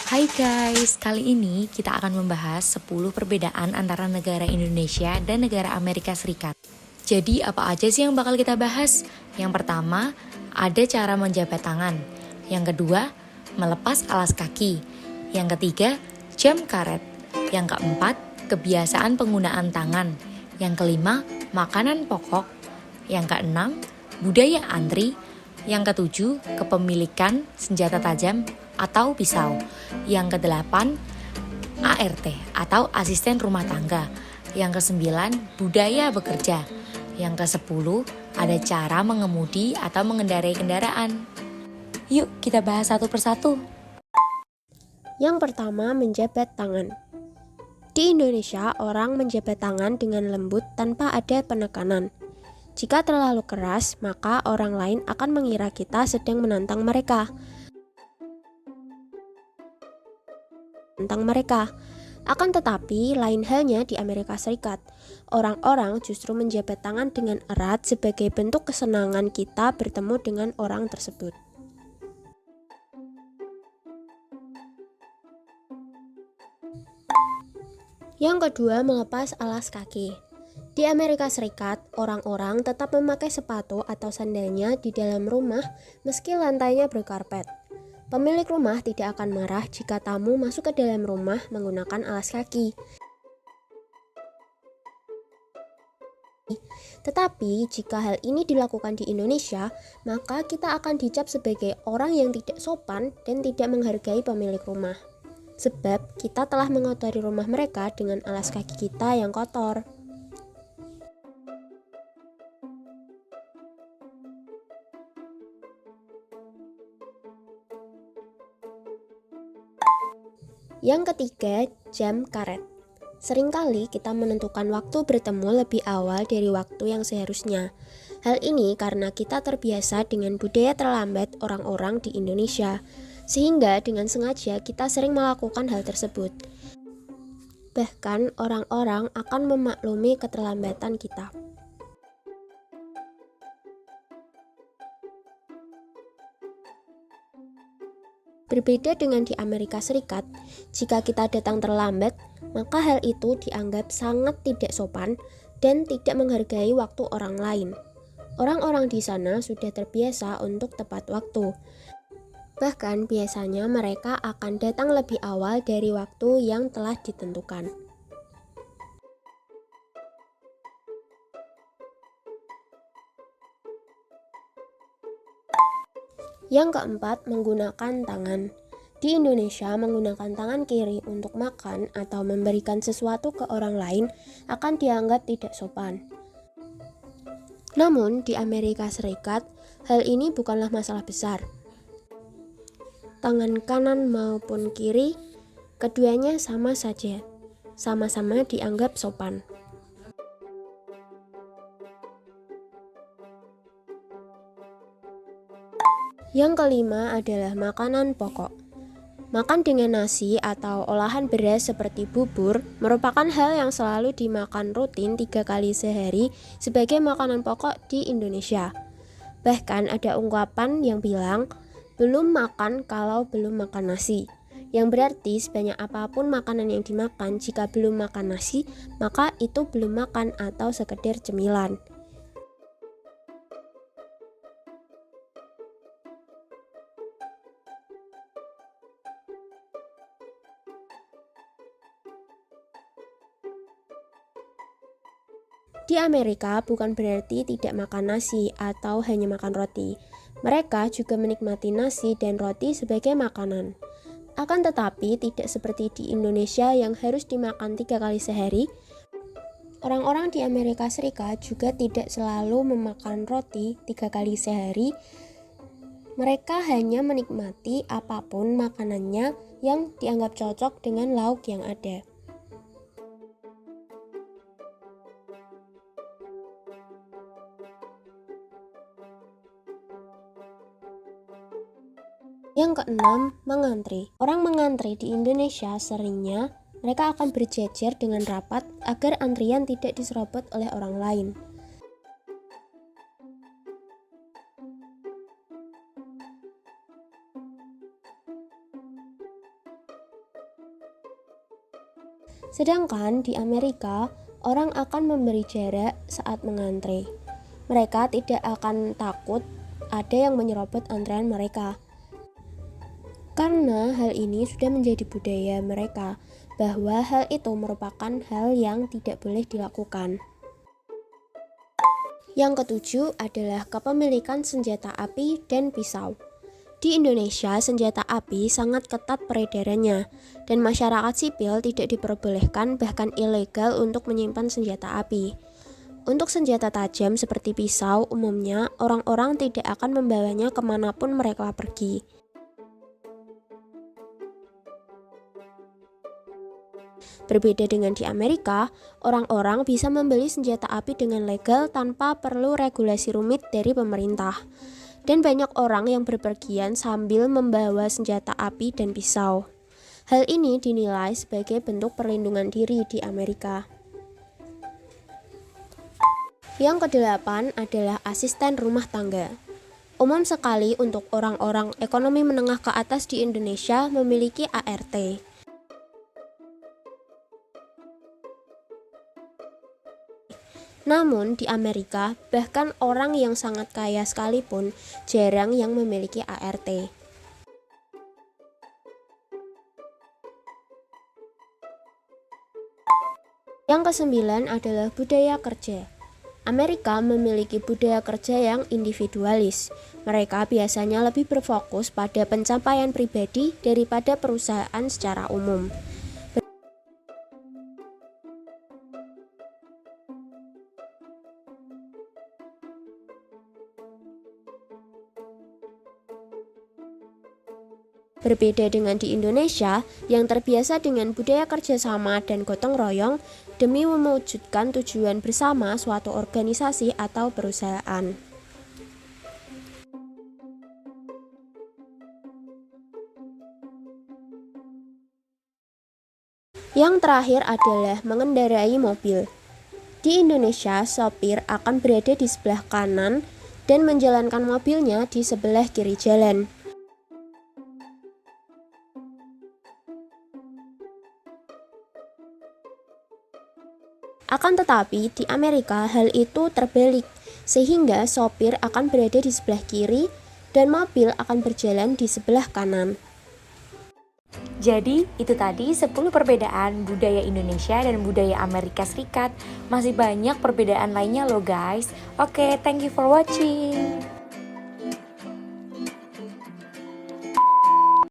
Hai guys, kali ini kita akan membahas 10 perbedaan antara negara Indonesia dan negara Amerika Serikat. Jadi apa aja sih yang bakal kita bahas? Yang pertama, ada cara menjabat tangan. Yang kedua, melepas alas kaki. Yang ketiga, jam karet. Yang keempat, kebiasaan penggunaan tangan. Yang kelima, makanan pokok. Yang keenam, budaya antri. Yang ketujuh, kepemilikan senjata tajam atau pisau. Yang kedelapan, ART atau asisten rumah tangga. Yang kesembilan, budaya bekerja. Yang kesepuluh, ada cara mengemudi atau mengendarai kendaraan. Yuk kita bahas satu persatu. Yang pertama, menjabat tangan. Di Indonesia, orang menjabat tangan dengan lembut tanpa ada penekanan. Jika terlalu keras, maka orang lain akan mengira kita sedang menantang mereka. Akan tetapi, lain halnya di Amerika Serikat. Orang-orang justru menjabat tangan dengan erat sebagai bentuk kesenangan kita bertemu dengan orang tersebut. Yang kedua, melepas alas kaki. Di Amerika Serikat, orang-orang tetap memakai sepatu atau sandalnya di dalam rumah meski lantainya berkarpet. Pemilik rumah tidak akan marah jika tamu masuk ke dalam rumah menggunakan alas kaki. Tetapi jika hal ini dilakukan di Indonesia, maka kita akan dicap sebagai orang yang tidak sopan dan tidak menghargai pemilik rumah. Sebab kita telah mengotori rumah mereka dengan alas kaki kita yang kotor. Yang ketiga, jam karet. Seringkali kita menentukan waktu bertemu lebih awal dari waktu yang seharusnya. Hal ini karena kita terbiasa dengan budaya terlambat orang-orang di Indonesia, sehingga dengan sengaja kita sering melakukan hal tersebut. Bahkan orang-orang akan memaklumi keterlambatan kita. Berbeda dengan di Amerika Serikat, jika kita datang terlambat, maka hal itu dianggap sangat tidak sopan dan tidak menghargai waktu orang lain. Orang-orang di sana sudah terbiasa untuk tepat waktu. Bahkan biasanya mereka akan datang lebih awal dari waktu yang telah ditentukan. Yang keempat, menggunakan tangan. Di Indonesia, menggunakan tangan kiri untuk makan atau memberikan sesuatu ke orang lain akan dianggap tidak sopan. Namun, di Amerika Serikat, hal ini bukanlah masalah besar. Tangan kanan maupun kiri, keduanya sama saja, sama-sama dianggap sopan. Yang kelima adalah makanan pokok. Makan dengan nasi atau olahan beras seperti bubur merupakan hal yang selalu dimakan rutin 3 kali sehari sebagai makanan pokok di Indonesia. Bahkan ada ungkapan yang bilang, belum makan kalau belum makan nasi. Yang berarti sebanyak apapun makanan yang dimakan, jika belum makan nasi, maka itu belum makan atau sekedar cemilan. Di Amerika bukan berarti tidak makan nasi atau hanya makan roti. Mereka juga menikmati nasi dan roti sebagai makanan. Akan tetapi tidak seperti di Indonesia yang harus dimakan 3 kali sehari. Orang-orang di Amerika Serikat juga tidak selalu memakan roti 3 kali sehari. Mereka hanya menikmati apapun makanannya yang dianggap cocok dengan lauk yang ada. Yang keenam, mengantri. Orang mengantri di Indonesia seringnya mereka akan berjejer dengan rapat agar antrian tidak diserobot oleh orang lain. Sedangkan di Amerika, orang akan memberi jarak saat mengantre. Mereka tidak akan takut ada yang menyerobot antrean mereka. Karena hal ini sudah menjadi budaya mereka, bahwa hal itu merupakan hal yang tidak boleh dilakukan. Yang ketujuh adalah kepemilikan senjata api dan pisau. Di Indonesia, senjata api sangat ketat peredarannya, dan masyarakat sipil tidak diperbolehkan bahkan ilegal untuk menyimpan senjata api. Untuk senjata tajam seperti pisau, umumnya orang-orang tidak akan membawanya kemanapun mereka pergi. Berbeda dengan di Amerika, orang-orang bisa membeli senjata api dengan legal tanpa perlu regulasi rumit dari pemerintah. Dan banyak orang yang berpergian sambil membawa senjata api dan pisau. Hal ini dinilai sebagai bentuk perlindungan diri di Amerika. Yang kedelapan adalah asisten rumah tangga. Umum sekali untuk orang-orang ekonomi menengah ke atas di Indonesia memiliki ART. Namun di Amerika, bahkan orang yang sangat kaya sekalipun jarang yang memiliki ART. Yang kesembilan adalah budaya kerja. Amerika memiliki budaya kerja yang individualis. Mereka biasanya lebih berfokus pada pencapaian pribadi daripada perusahaan secara umum. Berbeda dengan di Indonesia, yang terbiasa dengan budaya kerjasama dan gotong royong demi mewujudkan tujuan bersama suatu organisasi atau perusahaan. Yang terakhir adalah mengendarai mobil. Di Indonesia, sopir akan berada di sebelah kanan dan menjalankan mobilnya di sebelah kiri jalan. Akan tetapi, di Amerika hal itu terbalik, sehingga sopir akan berada di sebelah kiri dan mobil akan berjalan di sebelah kanan. Jadi, itu tadi 10 perbedaan budaya Indonesia dan budaya Amerika Serikat. Masih banyak perbedaan lainnya loh guys. Oke, thank you for watching.